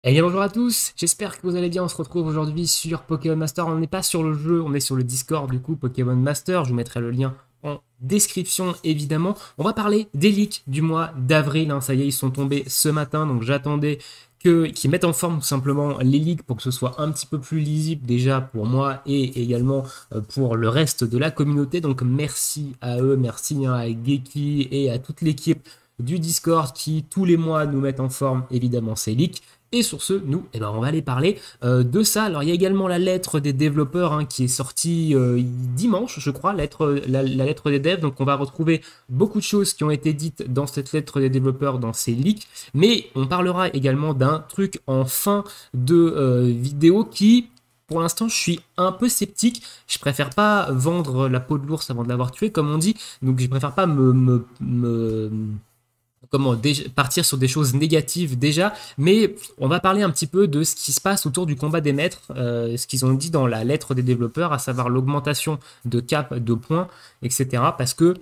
Eh bien bonjour à tous, j'espère que vous allez bien, on se retrouve aujourd'hui sur Pokémon Master, on n'est pas sur le jeu, on est sur le Discord du coup Pokémon Master, je vous mettrai le lien en description évidemment. On va parler des leaks du mois d'avril, hein. Ça y est, ils sont tombés ce matin, donc j'attendais qu'ils mettent en forme tout simplement les leaks pour que ce soit un petit peu plus lisible déjà pour moi et également pour le reste de la communauté. Donc merci à eux, merci, hein, à Geki et à toute l'équipe du Discord qui tous les mois nous mettent en forme évidemment ces leaks. Et sur ce, nous, on va aller parler de ça. Alors, il y a également la lettre des développeurs, hein, qui est sortie dimanche, je crois, la lettre des devs. Donc, on va retrouver beaucoup de choses qui ont été dites dans cette lettre des développeurs, dans ces leaks. Mais on parlera également d'un truc en fin de vidéo qui, pour l'instant, je suis un peu sceptique. Je préfère pas vendre la peau de l'ours avant de l'avoir tué, comme on dit. Donc, je préfère pas partir sur des choses négatives déjà, mais on va parler un petit peu de ce qui se passe autour du combat des maîtres, ce qu'ils ont dit dans la lettre des développeurs, à savoir l'augmentation de cap, de points, etc. Parce que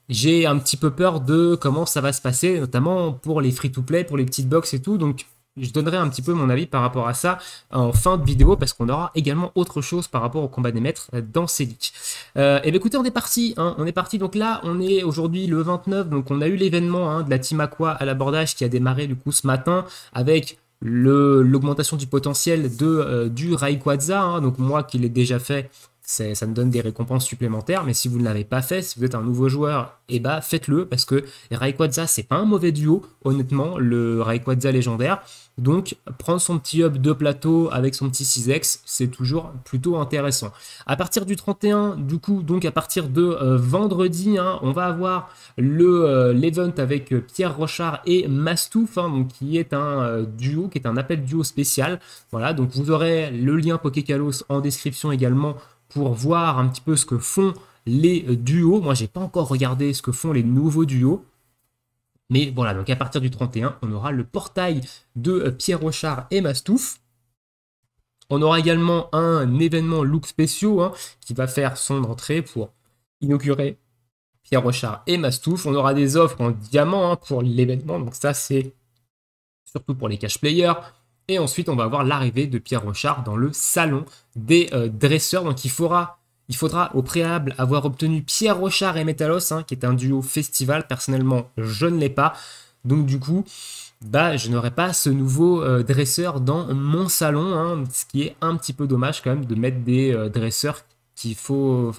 j'ai un petit peu peur de comment ça va se passer, notamment pour les free-to-play, pour les petites box et tout. Donc, je donnerai un petit peu mon avis par rapport à ça en fin de vidéo parce qu'on aura également autre chose par rapport au combat des maîtres dans ces leaks. Et bien écoutez, on est parti, hein, on est parti. Donc là, on est aujourd'hui le 29, donc on a eu l'événement, hein, de la Team Aqua à l'abordage qui a démarré du coup ce matin avec l'augmentation du potentiel du Rayquaza, hein. Donc moi qui l'ai déjà fait, ça me donne des récompenses supplémentaires, mais si vous ne l'avez pas fait, si vous êtes un nouveau joueur, faites-le, parce que Rayquaza, c'est pas un mauvais duo, honnêtement, le Rayquaza légendaire. Donc, prendre son petit hub de plateau avec son petit 6X, c'est toujours plutôt intéressant. À partir du 31, du coup, donc à partir de vendredi, hein, on va avoir l'event avec Pierre Rochard et Mastouf, hein, donc, qui est un duo, qui est un appel duo spécial. Voilà, donc vous aurez le lien Pokékalos en description également pour voir un petit peu ce que font les duos. Moi, j'ai pas encore regardé ce que font les nouveaux duos. Mais voilà, donc à partir du 31, on aura le portail de Pierre Rochard et Mastouf. On aura également un événement look spéciaux, hein, qui va faire son entrée pour inaugurer Pierre Rochard et Mastouf. On aura des offres en diamant, hein, pour l'événement, donc ça c'est surtout pour les cash players. Et ensuite, on va avoir l'arrivée de Pierre Rochard dans le salon des dresseurs. Donc, il faudra au préalable avoir obtenu Pierre Rochard et Metalos, hein, qui est un duo festival. Personnellement, je ne l'ai pas. Donc, du coup, je n'aurai pas ce nouveau dresseur dans mon salon, hein, ce qui est un petit peu dommage quand même de mettre des dresseurs qu'il faut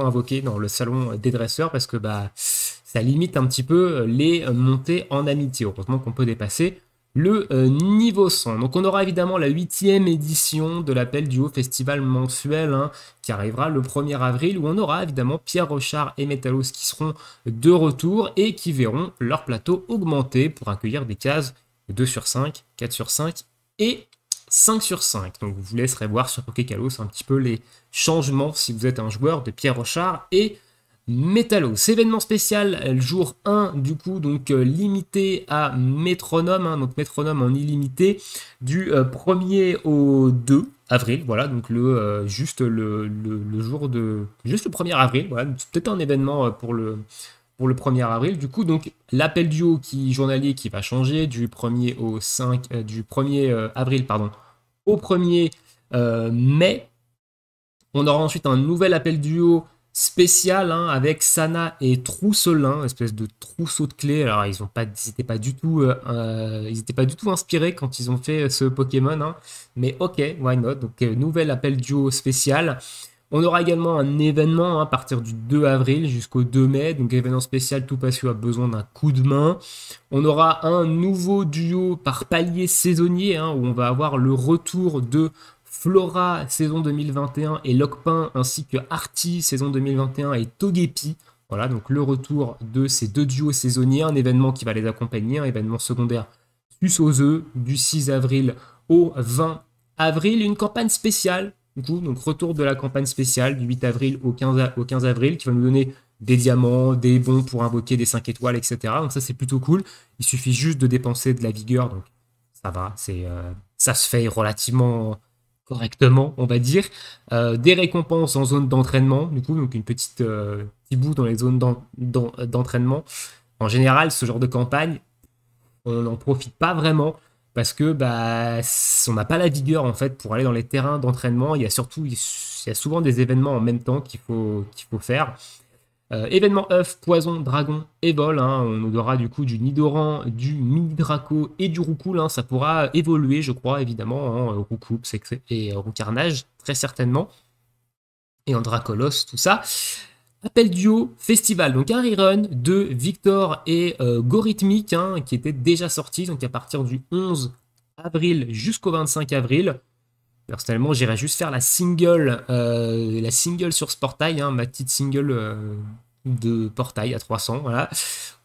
invoquer dans le salon des dresseurs parce que ça limite un petit peu les montées en amitié. Heureusement qu'on peut dépasser le niveau 100. Donc on aura évidemment la 8e édition de l'appel du haut festival mensuel, hein, qui arrivera le 1er avril, où on aura évidemment Pierre Rochard et Metalos qui seront de retour et qui verront leur plateau augmenter pour accueillir des cases 2 sur 5, 4 sur 5 et 5 sur 5. Donc vous laisserez voir sur Pokékalos un petit peu les changements si vous êtes un joueur de Pierre Rochard et Métallos, événement spécial, le jour 1 du coup, donc limité à Métronome, hein, donc Métronome en illimité, du 1er au 2 avril, voilà, donc juste le jour de... Juste le 1er avril, voilà, c'est peut-être un événement pour le 1er avril, du coup, donc l'appel duo journalier qui va changer du 1er au 5, du 1er avril, pardon, au 1er mai. On aura ensuite un nouvel appel duo spécial, hein, avec Sana et Trousselin, espèce de trousseau de clés. Alors ils n'étaient pas du tout, inspirés quand ils ont fait ce Pokémon, hein. Mais ok, why not. Donc nouvel appel duo spécial. On aura également un événement, hein, à partir du 2 avril jusqu'au 2 mai. Donc événement spécial, tout patient a besoin d'un coup de main. On aura un nouveau duo par palier saisonnier, hein, où on va avoir le retour de Flora saison 2021 et Lockpin, ainsi que Artie saison 2021 et Togepi. Voilà, donc le retour de ces deux duos saisonniers, un événement qui va les accompagner, un événement secondaire Suce aux œufs du 6 avril au 20 avril, une campagne spéciale, du coup, donc retour de la campagne spéciale du 8 avril au 15 avril, qui va nous donner des diamants, des bons pour invoquer des 5 étoiles, etc. Donc ça c'est plutôt cool, il suffit juste de dépenser de la vigueur, donc ça va, ça se fait relativement correctement, on va dire. Des récompenses en zone d'entraînement, du coup, donc une petite petit bout dans les zones d'entraînement. En général, ce genre de campagne, on n'en profite pas vraiment parce que bah, on n'a pas la vigueur en fait pour aller dans les terrains d'entraînement. Il y a souvent des événements en même temps qu'il faut faire. Événement œuf, poison, dragon et vol, hein. On aura du coup du Nidoran, du mini Draco et du Roucoule, hein. Ça pourra évoluer, je crois, évidemment, hein. Roucoups et Roucarnage, très certainement. Et en Dracolos, tout ça. Appel duo festival, donc un rerun de Victor et Gorithmic, hein, qui était déjà sorti, donc à partir du 11 avril jusqu'au 25 avril. Personnellement, j'irais juste faire la single sur ce portail, hein, ma petite single de portail à 300, voilà.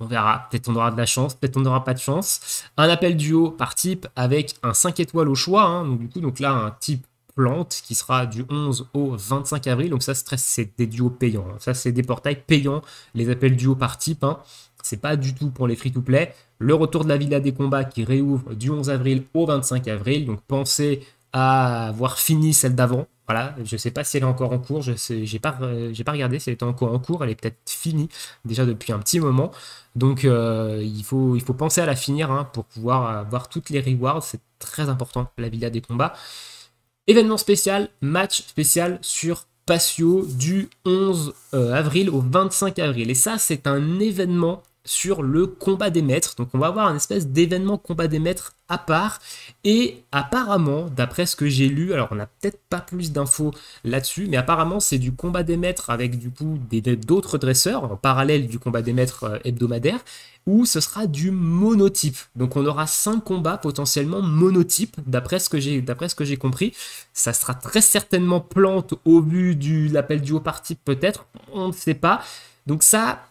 On verra, peut-être on aura de la chance, peut-être on n'aura pas de chance. Un appel duo par type avec un 5 étoiles au choix, hein, donc du coup, donc là, un type plante qui sera du 11 au 25 avril, donc ça, c'est des duos payants, hein. Ça, c'est des portails payants, les appels duo par type, hein. C'est pas du tout pour les free-to-play. Le retour de la Villa des combats qui réouvre du 11 avril au 25 avril, donc pensez à avoir fini celle d'avant. Voilà, je ne sais pas si elle est encore en cours, j'ai pas regardé si elle était encore en cours, elle est peut-être finie déjà depuis un petit moment. Donc il faut penser à la finir, hein, pour pouvoir avoir toutes les rewards, c'est très important, la Villa des combats. Événement spécial, match spécial sur Patio du 11 avril au 25 avril. Et ça, c'est un événement sur le combat des maîtres. Donc on va avoir un espèce d'événement combat des maîtres à part. Et apparemment, d'après ce que j'ai lu, alors on n'a peut-être pas plus d'infos là-dessus, mais apparemment c'est du combat des maîtres avec du coup d'autres dresseurs en parallèle du combat des maîtres hebdomadaire, où ce sera du monotype. Donc on aura 5 combats potentiellement monotypes, d'après ce que j'ai compris. Ça sera très certainement plante au vu de l'appel duo par type peut-être, on ne sait pas. Donc ça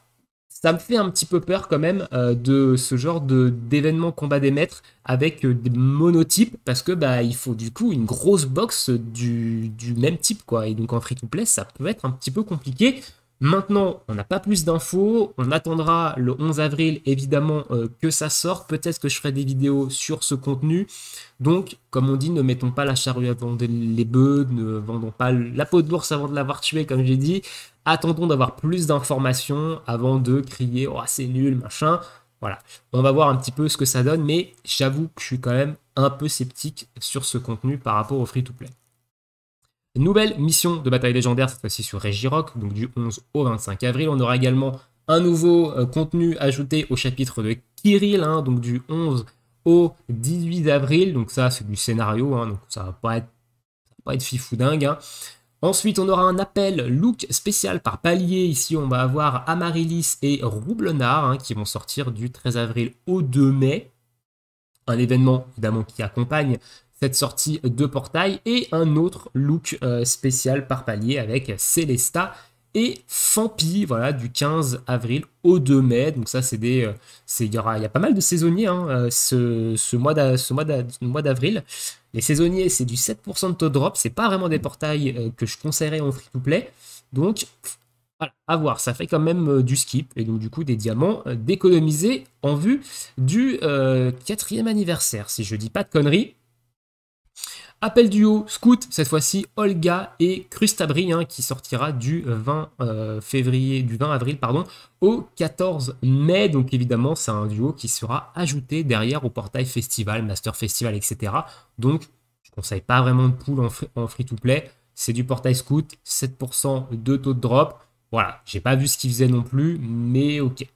me fait un petit peu peur quand même de ce genre d'événement combat des maîtres avec des monotypes, parce que bah il faut du coup une grosse box du même type, quoi. Et donc en free-to-play, ça peut être un petit peu compliqué. Maintenant, on n'a pas plus d'infos, on attendra le 11 avril évidemment que ça sorte, peut-être que je ferai des vidéos sur ce contenu. Donc, comme on dit, ne mettons pas la charrue avant les bœufs, ne vendons pas la peau de l'ours avant de l'avoir tué, comme j'ai dit. Attendons d'avoir plus d'informations avant de crier « Oh, c'est nul, machin ». Voilà, on va voir un petit peu ce que ça donne, mais j'avoue que je suis quand même un peu sceptique sur ce contenu par rapport au free-to-play. Nouvelle mission de bataille légendaire, cette fois-ci sur Regirock, donc du 11 au 25 avril. On aura également un nouveau contenu ajouté au chapitre de Kirill, hein, donc du 11 au 18 avril. Donc ça, c'est du scénario, hein, donc ça va pas être fifou dingue, hein. Ensuite, on aura un appel look spécial par palier. Ici, on va avoir Amaryllis et Roublenard, hein, qui vont sortir du 13 avril au 2 mai. Un événement, évidemment, qui accompagne cette sortie de portail. Et un autre look spécial par palier avec Célesta et Fampi, voilà, du 15 avril au 2 mai. Donc ça, il y a pas mal de saisonniers, hein, ce mois d'avril. Les saisonniers, c'est du 7% de taux de drop. C'est pas vraiment des portails que je conseillerais en free-to-play. Donc, voilà, à voir. Ça fait quand même du skip. Et donc, du coup, des diamants d'économiser en vue du 4e anniversaire, si je dis pas de conneries. Appel duo Scout, cette fois-ci Olga et Crustabri, hein, qui sortira du 20 avril pardon, au 14 mai. Donc évidemment, c'est un duo qui sera ajouté derrière au portail festival, master festival, etc. Donc je ne conseille pas vraiment de pool en free-to-play. C'est du portail Scout, 7% de taux de drop. Voilà, j'ai pas vu ce qu'il faisait non plus, mais ok.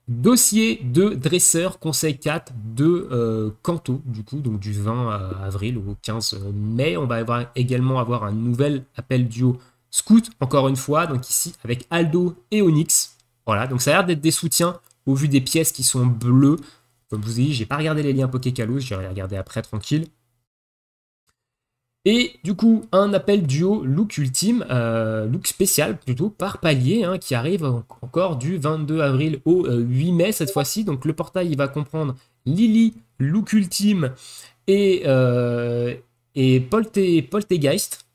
Dossier de dresseur, conseil 4 de Kanto, du coup, donc du 20 avril au 15 mai. On va également avoir un nouvel appel duo Scout, encore une fois, donc ici avec Aldo et Onyx. Voilà, donc ça a l'air d'être des soutiens au vu des pièces qui sont bleues. Comme je vous ai dit, j'ai pas regardé les liens Pokékalos, j'irai regarder après tranquille. Et du coup, un appel duo look ultime, look spécial plutôt, par palier, hein, qui arrive encore du 22 avril au 8 mai cette fois-ci. Donc le portail, il va comprendre Lily, look ultime et Poltegeist.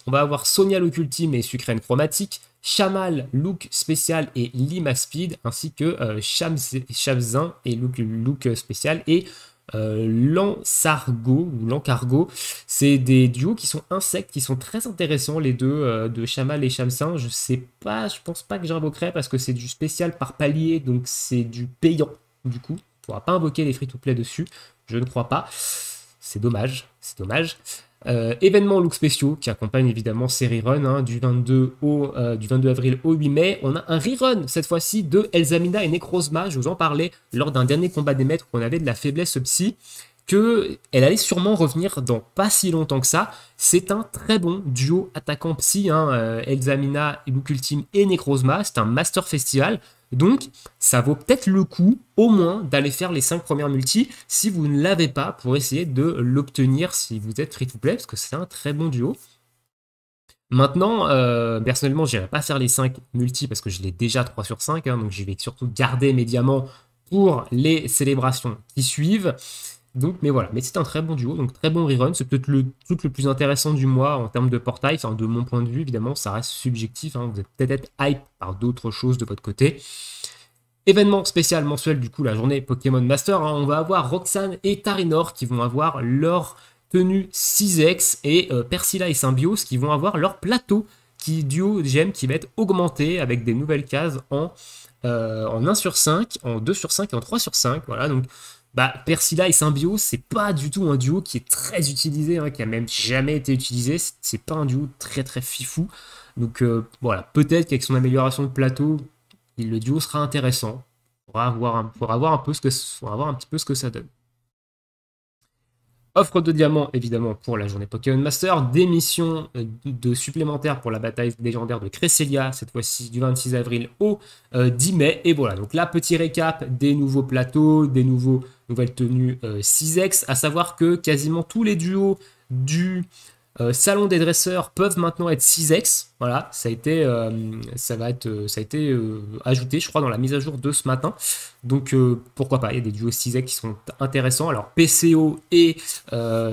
On va avoir Sonia, look ultime et Sucrène chromatique, Chamal, look spécial et Lima Speed, ainsi que Chavzin et look spécial et l'encargo, c'est des duos qui sont insectes, qui sont très intéressants, les deux, de Chamal et Chamsin. Je pense pas que j'invoquerai parce que c'est du spécial par palier, donc c'est du payant du coup. pourra pas invoquer les free-to-play dessus, je ne crois pas. C'est dommage, c'est dommage. Événements look spéciaux qui accompagnent évidemment ces reruns hein, du 22 avril au 8 mai. On a un rerun cette fois-ci de Elzamina et Necrozma. Je vous en parlais lors d'un dernier combat des maîtres où on avait de la faiblesse psy, qu'elle allait sûrement revenir dans pas si longtemps que ça. C'est un très bon duo attaquant psy, hein, Elzamina, Look Ultime et Necrozma. C'est un Master Festival. Donc, ça vaut peut-être le coup, au moins, d'aller faire les 5 premières multis si vous ne l'avez pas, pour essayer de l'obtenir si vous êtes free-to-play, parce que c'est un très bon duo. Maintenant, personnellement, je n'irai pas faire les 5 multis parce que je l'ai déjà 3 sur 5, hein, donc je vais surtout garder mes diamants pour les célébrations qui suivent. Donc, mais voilà, mais c'est un très bon duo, donc très bon rerun. C'est peut-être le truc le plus intéressant du mois en termes de portail, enfin de mon point de vue, évidemment, ça reste subjectif. Hein, vous êtes peut-être hype par d'autres choses de votre côté. Événement spécial mensuel, du coup, la journée Pokémon Master. Hein, on va avoir Roxane et Tarinor qui vont avoir leur tenue 6X et Persila et Symbiose qui vont avoir leur plateau duo gemme qui va être augmenté avec des nouvelles cases en 1 sur 5, en 2 sur 5 et en 3 sur 5. Voilà, donc. Bah, Persila et Symbiose, c'est pas du tout un duo qui est très utilisé, hein, qui a même jamais été utilisé. C'est pas un duo très très fifou. Donc voilà, peut-être qu'avec son amélioration de plateau, le duo sera intéressant. On va voir un petit peu ce que ça donne. Offre de diamants, évidemment, pour la journée Pokémon Master. Des missions supplémentaires pour la bataille légendaire de Cresselia, cette fois-ci du 26 avril au 10 mai. Et voilà, donc là, petit récap des nouveaux plateaux, des nouvelles tenues 6X. À savoir que quasiment tous les duos du Salon des dresseurs peuvent maintenant être 6X. Voilà, ça a été ajouté, je crois, dans la mise à jour de ce matin. Donc, pourquoi pas, il y a des duos 6X qui sont intéressants. Alors, PCO et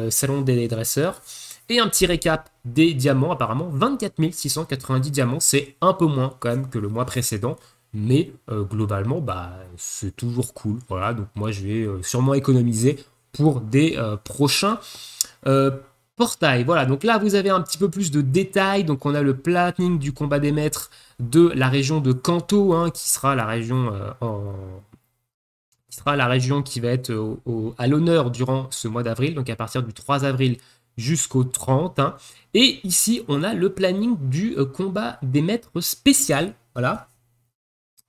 Salon des dresseurs. Et un petit récap des diamants, apparemment, 24 690 diamants. C'est un peu moins, quand même, que le mois précédent. Mais, globalement, bah, c'est toujours cool. Voilà, donc moi, je vais sûrement économiser pour des prochains portail. Voilà, donc là vous avez un petit peu plus de détails. Donc on a le planning du combat des maîtres de la région de Kanto, hein, qui sera la région qui va être à l'honneur durant ce mois d'avril, donc à partir du 3 avril jusqu'au 30. Hein. Et ici on a le planning du combat des maîtres spécial. Voilà.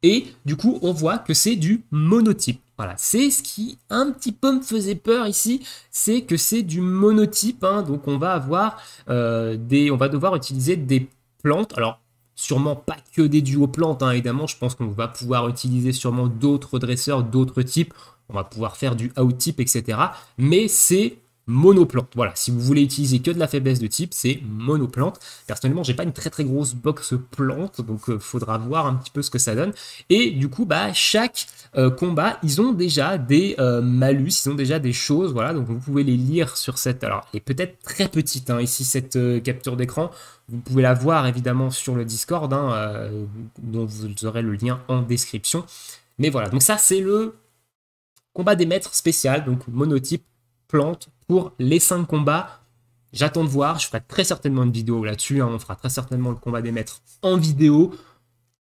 Et du coup, on voit que c'est du monotype. Voilà, c'est ce qui un petit peu me faisait peur ici, c'est que c'est du monotype. Hein, donc on va avoir on va devoir utiliser des plantes. Alors sûrement pas que des duos plantes, hein, évidemment. Je pense qu'on va pouvoir utiliser sûrement d'autres dresseurs, d'autres types. On va pouvoir faire du out-type, etc. Mais c'est monoplante. Voilà, si vous voulez utiliser que de la faiblesse de type, c'est monoplante. Personnellement, j'ai pas une très très grosse box plante, donc faudra voir un petit peu ce que ça donne. Et du coup, bah chaque combat, ils ont déjà des malus, ils ont déjà des choses, voilà, donc vous pouvez les lire sur cette, alors elle est peut-être très petite, hein, ici cette capture d'écran, vous pouvez la voir évidemment sur le Discord, hein, dont vous aurez le lien en description. Mais voilà, donc ça c'est le combat des maîtres spécial, donc monotype plante pour les 5 combats. J'attends de voir, je ferai très certainement une vidéo là-dessus, hein, on fera très certainement le combat des maîtres en vidéo.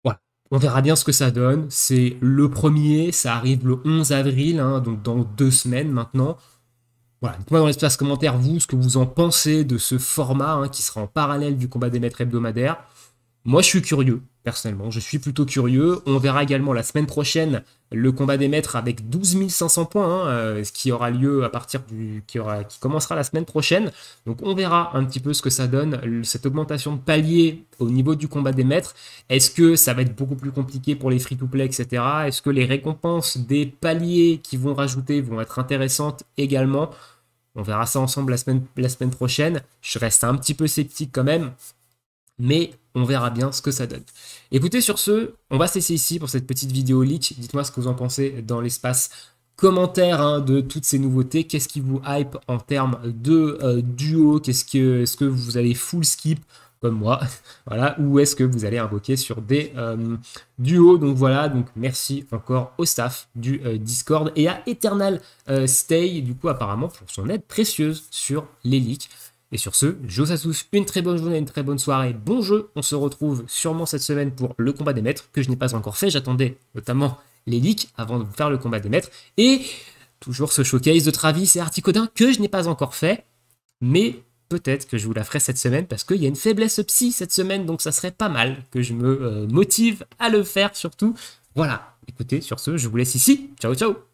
Voilà, on verra bien ce que ça donne. C'est le premier, ça arrive le 11 avril, hein, donc dans 2 semaines maintenant. Voilà, dites-moi dans l'espace commentaire, vous, ce que vous en pensez de ce format, hein, qui sera en parallèle du combat des maîtres hebdomadaire. Moi, je suis curieux, personnellement. Je suis plutôt curieux. On verra également la semaine prochaine le combat des maîtres avec 12 500 points, hein, ce qui aura lieu à partir qui commencera la semaine prochaine. Donc, on verra un petit peu ce que ça donne, cette augmentation de palier au niveau du combat des maîtres. Est-ce que ça va être beaucoup plus compliqué pour les free-to-play, etc. Est-ce que les récompenses des paliers qu'ils vont rajouter vont être intéressantes également? On verra ça ensemble la semaine prochaine. Je reste un petit peu sceptique quand même, mais on verra bien ce que ça donne. Écoutez, sur ce, on va se laisser ici pour cette petite vidéo leak. Dites-moi ce que vous en pensez dans l'espace commentaire, hein, de toutes ces nouveautés. Qu'est-ce qui vous hype en termes de duo? Est-ce que vous allez full skip comme moi, voilà, ou est-ce que vous allez invoquer sur des duos? Donc voilà, donc merci encore au staff du Discord et à Eternal Stay, du coup apparemment pour son aide précieuse sur les leaks. Et sur ce, je vous souhaite à tous une très bonne journée, une très bonne soirée, bon jeu. On se retrouve sûrement cette semaine pour le combat des maîtres, que je n'ai pas encore fait. J'attendais notamment les leaks avant de faire le combat des maîtres. Et toujours ce showcase de Travis et Articodin que je n'ai pas encore fait, mais peut-être que je vous la ferai cette semaine parce qu'il y a une faiblesse psy cette semaine, donc ça serait pas mal que je me motive à le faire surtout. Voilà, écoutez, sur ce, je vous laisse ici. Ciao, ciao!